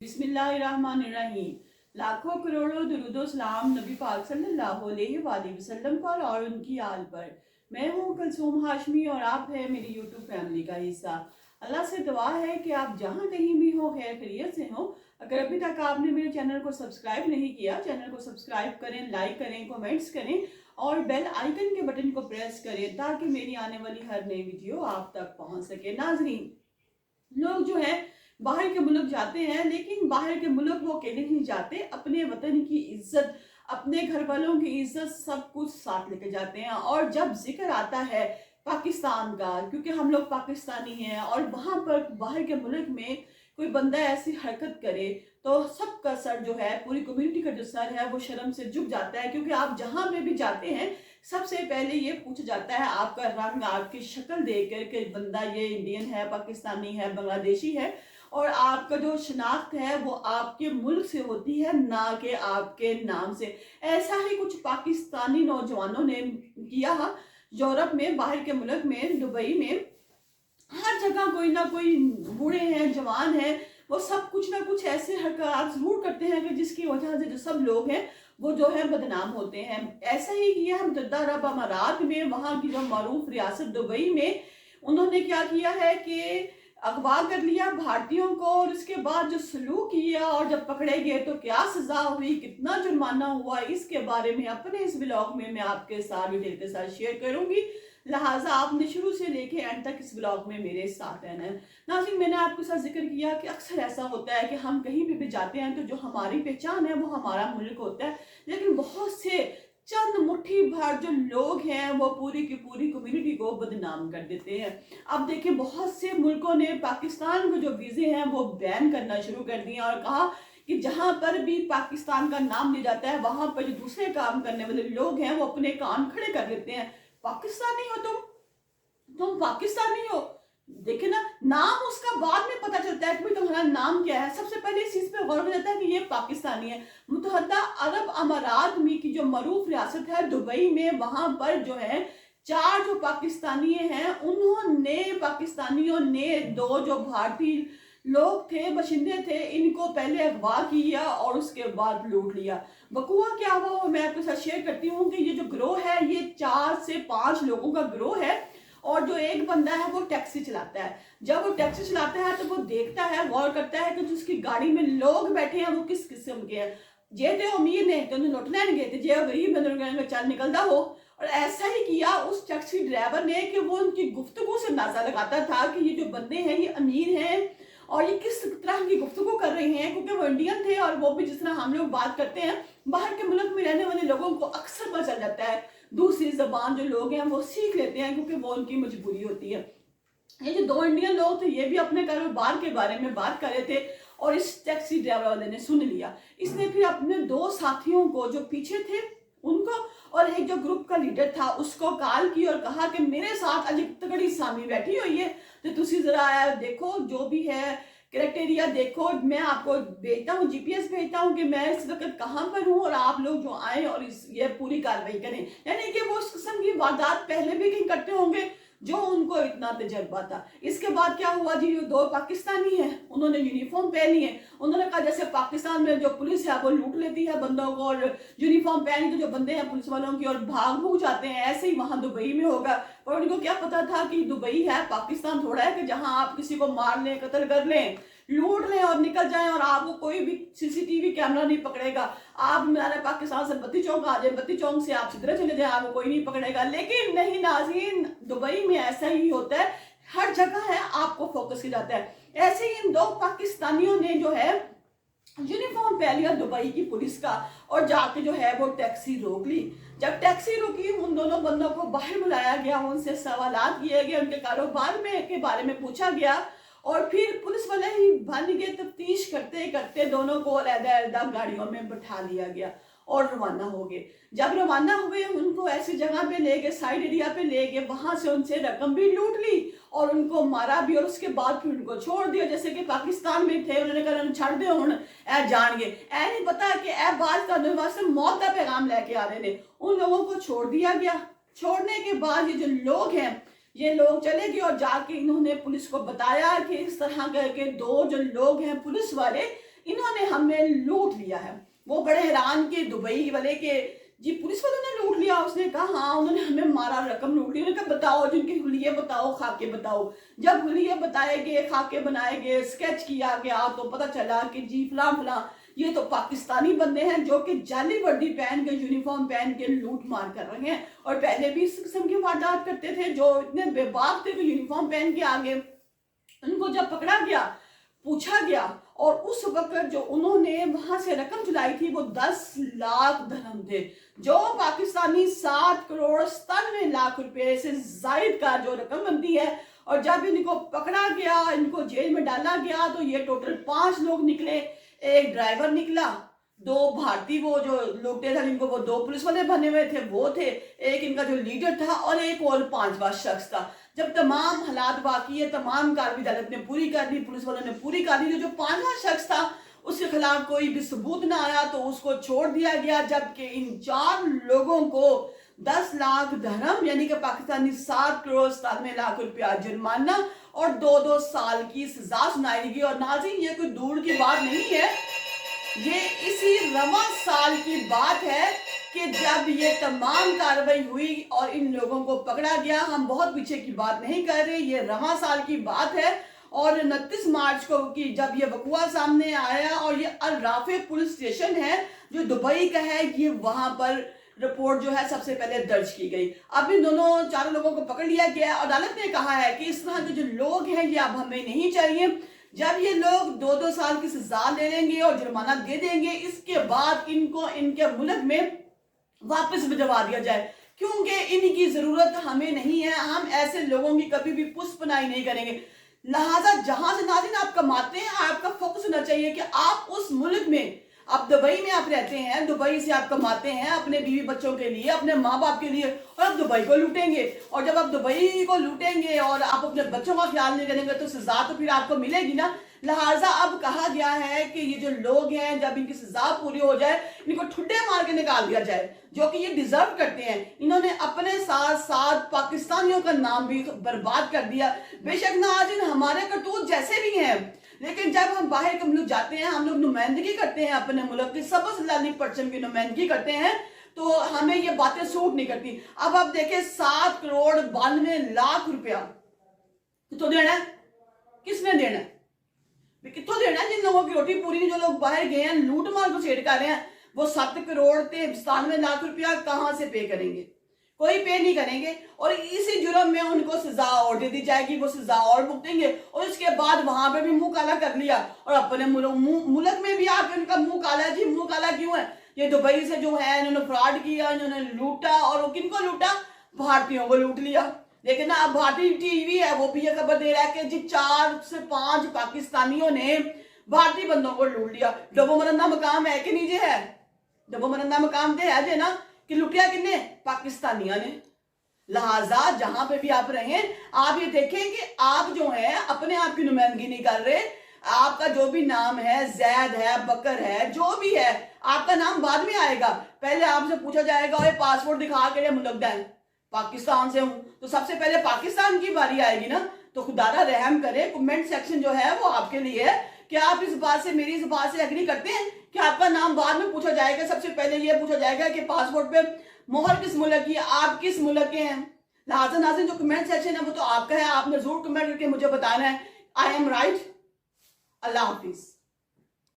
बिस्मिल्लाहिर्रहमानिर्रहीम। लाखों करोड़ों दुरूदो सलाम नबी पाक सल्लल्लाहु अलैहि वसल्लम पर और उनकी आल पर। मैं हूँ कुलसूम हाशमी और आप है मेरी यूट्यूब फैमिली का हिस्सा। अल्लाह से दुआ है कि आप जहाँ कहीं भी हो खैर खैरियत से हो। अगर अभी तक आपने मेरे चैनल को सब्सक्राइब नहीं किया, चैनल को सब्सक्राइब करें, लाइक करें, कमेंट्स करें और बेल आइकन के बटन को प्रेस करें ताकि मेरी आने वाली हर नई वीडियो आप तक पहुँच सके। नाजरीन, लोग जो है बाहर के मुल्क जाते हैं, लेकिन बाहर के मुल्क वो अकेले नहीं जाते, अपने वतन की इज्जत, अपने घर वालों की इज्जत सब कुछ साथ लेके जाते हैं। और जब जिक्र आता है पाकिस्तान का, क्योंकि हम लोग पाकिस्तानी हैं, और वहां पर बाहर के मुल्क में कोई बंदा ऐसी हरकत करे तो सबका सर जो है, पूरी कम्युनिटी का जो सर है वो शर्म से झुक जाता है। क्योंकि आप जहां पे भी जाते हैं सबसे पहले ये पूछा जाता है आपका रंग, आपकी शक्ल देख कर के बंदा ये इंडियन है, पाकिस्तानी है, बांग्लादेशी है। और आपका जो शनाख्त है वो आपके मुल्क से होती है, ना कि आपके नाम से। ऐसा ही कुछ पाकिस्तानी नौजवानों ने किया यूरोप में, बाहर के मुल्क में, दुबई में। हर जगह कोई ना कोई बूढ़े हैं, जवान हैं, वो सब कुछ ना कुछ ऐसे हरकत जरूर करते हैं कि जिसकी वजह से जो सब लोग हैं वो जो है बदनाम होते हैं। ऐसा ही किया हम मुत्तहिदा अरब अमारात में, वहां की जो मारूफ रियासत दुबई में। उन्होंने क्या किया है कि अगवा कर लिया भारतीयों को, और उसके बाद जो सलूक किया, और जब पकड़े गए तो क्या सजा हुई, कितना जुर्माना हुआ, इसके बारे में अपने इस ब्लॉग में मैं आपके साथ डिटेल के साथ शेयर करूंगी। लिहाजा आपने शुरू से लेके एंड तक इस ब्लॉग में मेरे साथ रहना है। नाज़रीन, मैंने आपके साथ जिक्र किया कि अक्सर ऐसा होता है कि हम कहीं भी जाते हैं तो जो हमारी पहचान है वो हमारा मुल्क होता है, लेकिन बहुत से चंद मुट्ठी भर जो लोग हैं वो पूरी की पूरी कम्युनिटी को बदनाम कर देते हैं। अब देखिए, बहुत से मुल्कों ने पाकिस्तान को जो वीजे हैं वो बैन करना शुरू कर दिए और कहा कि जहां पर भी पाकिस्तान का नाम लिया जाता है वहां पर जो दूसरे काम करने वाले लोग हैं वो अपने कान खड़े कर लेते हैं। पाकिस्तानी हो तुम पाकिस्तानी हो। देखिए ना, नाम उसका बाद में पता चलता है कि भाई तुम्हारा नाम क्या है। सबसे पहले इस चीज पे गौर हो जाता है कि ये पाकिस्तानी है। मुत्तहिदा अरब अमारात में की जो मरूफ रियासत है दुबई में, वहां पर जो है 4 जो पाकिस्तानी हैं, उन्होंने पाकिस्तानियों ने 2 जो भारतीय लोग थे, बशिंदे थे, इनको पहले अगवा किया और उसके बाद लूट लिया। बकुआ क्या हुआ वो मैं आपके साथ शेयर करती हूँ कि ये जो ग्रोह है ये 4 से 5 लोगों का ग्रोह है। और जो एक बंदा है वो टैक्सी चलाता है। जब वो टैक्सी चलाता है तो वो देखता है, गौर करता है कि जो उसकी गाड़ी में लोग बैठे हैं वो किस किस्म के हैं। जे तो अमीर ने तो लुट लैन गए थे, जे गरीब ने चल निकलता हो। और ऐसा ही किया उस टैक्सी ड्राइवर ने कि वो उनकी गुफ्तगू से अंदाजा लगाता था कि ये जो बंदे हैं ये अमीर हैं और ये किस तरह की गुफ्तगू कर रहे हैं, क्योंकि वो इंडियन थे और वो भी जिस तरह हम लोग बात करते हैं, बाहर के मुल्क में रहने वाले लोगों को अक्सर पता चल जाता है। दूसरी जबान जो लोग हैं वो सीख लेते हैं क्योंकि वो उनकी मजबूरी होती है। ये जो 2 इंडियन लोग थे ये भी अपने कारोबार के बारे में बात कर रहे थे और इस टैक्सी ड्राइवर वाले ने सुन लिया। इसने फिर अपने 2 साथियों को जो पीछे थे उनको और एक जो ग्रुप का लीडर था उसको कॉल की और कहा कि मेरे साथ अज तगड़ी सामी बैठी हुई है, तो तुसी जरा देखो, जो भी है क्राइटेरिया देखो, मैं आपको भेजता हूँ, जीपीएस भेजता हूँ कि मैं इस वक्त कहाँ पर हूँ और आप लोग जो आए और ये पूरी कार्रवाई करें। यानी कि वो इस किस्म की वारदात पहले भी कहीं करते होंगे जो उनको इतना तजर्बा था। इसके बाद क्या हुआ जी, जो 2 पाकिस्तानी हैं उन्होंने यूनिफॉर्म पहनी है। उन्होंने कहा जैसे पाकिस्तान में जो पुलिस है वो लूट लेती है बंदों को और यूनिफॉर्म पहन के जो बंदे हैं पुलिस वालों की और भाग भूग जाते हैं, ऐसे ही वहां दुबई में होगा। पर उनको क्या पता था कि दुबई है, पाकिस्तान थोड़ा है कि जहां आप किसी को मार लें, कत्ल कर लें, लूट लें और निकल जाएं और आपको कोई भी सीसीटीवी कैमरा नहीं पकड़ेगा। आप मेरे पाकिस्तान से बत्ती चौक आ जाए, बत्ती चौक से आप सिद्धरे चले जाए, आपको कोई नहीं पकड़ेगा। लेकिन नहीं नाज़रीन, दुबई में ऐसा ही होता है, हर जगह है आपको फोकस किया जाता है। ऐसे ही इन 2 पाकिस्तानियों ने जो है यूनिफॉर्म पहन लिया दुबई की पुलिस का और जाके जो है वो टैक्सी रोक ली। जब टैक्सी रुकी उन दोनों बंदों को बाहर बुलाया गया, उनसे सवालात किए गए, उनके कारोबार में के बारे में पूछा गया और फिर पुलिस वाले ही बन गए। तफ्तीश करते करते दोनों को अलग-अलग गाड़ियों में बैठा लिया गया और रवाना हो गए। जब रवाना हुए उनको ऐसी जगह पे ले गए, साइड एरिया पे ले गए, वहां से उनसे रकम भी लूट ली और उनको मारा भी और उसके बाद फिर उनको छोड़ दिया। जैसे कि पाकिस्तान में थे, उन्होंने कहा छड़ दे हुण ए जान गए, ए नहीं पता कि ए बात करने वास्ते मौत का पैगाम लेके आ रहे थे। उन लोगों को छोड़ दिया गया। छोड़ने के बाद ये जो लोग हैं ये लोग चले गए और जाके इन्होंने पुलिस को बताया कि इस तरह के 2 जो लोग हैं पुलिस वाले, इन ने हमें लूट लिया है। वो बड़े हैरान के दुबई वाले के जी पुलिस वालों ने लूट लिया। उसने कहा हाँ उन्होंने हमें मारा, रकम लूट ली। उन्होंने कहा बताओ जिनके हुलिये बताओ, खाके बताओ। जब हुलिये बताए गए, खाके बनाए गए, स्केच किया गया तो पता चला कि जी फलां फलां ये तो पाकिस्तानी बंदे हैं जो कि जाली वर्दी पहन के, यूनिफॉर्म पहन के लूट मार कर रहे हैं और पहले भी इस किस्म की वारदात करते थे। जो इतने बेबाक थे कि यूनिफॉर्म पहन के आगे। उनको जब पकड़ा गया, पूछा गया और उस वक्त जो उन्होंने वहां से रकम चुलाई थी वो 10 लाख दरहम थे, जो पाकिस्तानी 7 करोड़ 97 लाख रुपए से जायद का जो रकम बनती है। और जब इनको पकड़ा गया, इनको जेल में डाला गया तो ये टोटल 5 लोग निकले। एक ड्राइवर निकला, 2 भारतीय वो जो लोग थे जिनको वो 2 पुलिस वाले बने हुए थे वो थे, एक इनका जो लीडर था और एक और 5वां शख्स था। जब तमाम हालात बाकी है, तमाम कार्रवाई अदालत ने पूरी कर दी, पुलिस वालों ने पूरी कर दी, तो जो 5वां शख्स था उसके खिलाफ कोई भी सबूत ना आया तो उसको छोड़ दिया गया। जबकि इन 4 लोगों को 10 लाख दरहम यानी कि पाकिस्तानी 7 करोड़ 97 लाख रुपया जुर्माना और 2-2 साल की सजा सुनाई गई। और नाज़रीन ये कोई दूर की बात नहीं है, ये इसी रवां साल की बात है कि जब ये तमाम कार्रवाई हुई और इन लोगों को पकड़ा गया। हम बहुत पीछे की बात नहीं कर रहे, ये रवां साल की बात है। और 29 मार्च को की जब ये वकुआ सामने आया और ये अल राफे पुलिस स्टेशन है जो दुबई का है, ये वहां पर रिपोर्ट जो है सबसे पहले दर्ज की गई। अब इन दोनों 4 लोगों को पकड़ लिया गया। अदालत ने कहा है कि इस तरह के जो लोग हैं ये अब हमें नहीं चाहिए। जब ये लोग 2-2 साल की सजा ले लेंगे और जुर्माना दे देंगे, इसके बाद इनको इनके मुल्क में वापस भिजवा दिया जाए, क्योंकि इनकी जरूरत हमें नहीं है। हम ऐसे लोगों की कभी भी पुष्पनाई नहीं करेंगे। लिहाजा जहां से नाज़रीन आप कमाते हैं, आपका फोकस होना चाहिए कि आप उस मुल्क में, आप दुबई में आप रहते हैं, दुबई से आप कमाते हैं अपने बीवी बच्चों के लिए, अपने माँ बाप के लिए, और आप दुबई को लूटेंगे। और जब आप दुबई को लूटेंगे और आप अपने बच्चों का ख्याल नहीं करेंगे तो सजा तो फिर आपको मिलेगी ना। लिहाजा अब कहा गया है कि ये जो लोग हैं जब इनकी सजा पूरी हो जाए इनको ठुड्डे मार के निकाल दिया जाए, जो कि ये डिजर्व करते हैं। इन्होंने अपने साथ साथ पाकिस्तानियों का नाम भी बर्बाद कर दिया। बेशक नाज़रीन हमारे करतूत जैसे भी हैं, लेकिन जब हम बाहर के मुल्क जाते हैं, हम लोग नुमाइंदगी करते हैं अपने मुल्क की, 90% की नुमाइंदगी करते हैं, तो हमें ये बातें सूट नहीं करती। अब आप देखें 7 करोड़ 92 लाख रुपया कितों देना है, किसने देना है, कितों देना है? जिन लोगों की रोटी पूरी नहीं, जो लोग बाहर गए हैं लूट मार को सेठ कर रहे हैं, वो 7 करोड़ 97 लाख रुपया कहां से पे करेंगे? कोई पे नहीं करेंगे। और इसी जुर्म में उनको सजा और दे दी जाएगी, वो सजा और भुगतेंगे और उसके बाद वहां पे भी मुंह काला कर लिया और अपने मुल्क में भी आके उनका मुंह काला। जी मुंह काला क्यों है? ये दुबई से जो है इन्होंने फ्रॉड किया, इन्होंने लूटा, और किनको लूटा? भारतीयों को लूट लिया। लेकिन ना अब भारतीय टीवी है वो भी ये खबर दे रहा है कि जी 4 से 5 पाकिस्तानियों ने भारतीय बंदों को लूट लिया। डबो मरंदा मकाम है कि नहीं है? डबो मरंदा मकाम दे है जे ना कि लुटिया किन्ने? पाकिस्तानियों ने। लिहाजा जहां पे भी आप रहे, आप ये देखें कि आप जो है अपने आप की नुमाइंदगी नहीं कर रहे। आपका जो भी नाम है, जैद है, बकर है, जो भी है, आपका नाम बाद में आएगा। पहले आपसे पूछा जाएगा और पासपोर्ट दिखा के मुल्क है, पाकिस्तान से हूं, तो सबसे पहले पाकिस्तान की बारी आएगी ना। तो खुदारा रहम करे, कमेंट सेक्शन जो है वो आपके लिए है। क्या आप इस बात से, मेरी इस बात से एग्री करते हैं कि आपका नाम बाद में पूछा जाएगा? सबसे पहले ये पूछा जाएगा कि पासपोर्ट पे मोहर किस मुल्क की, आप किस मुल्क के हैं। लिहाजा नाज़रीन जो कमेंट सेक्शन है वो तो आपका है, आपने जरूर कमेंट करके मुझे बताना है। I am right. Allah Hafiz.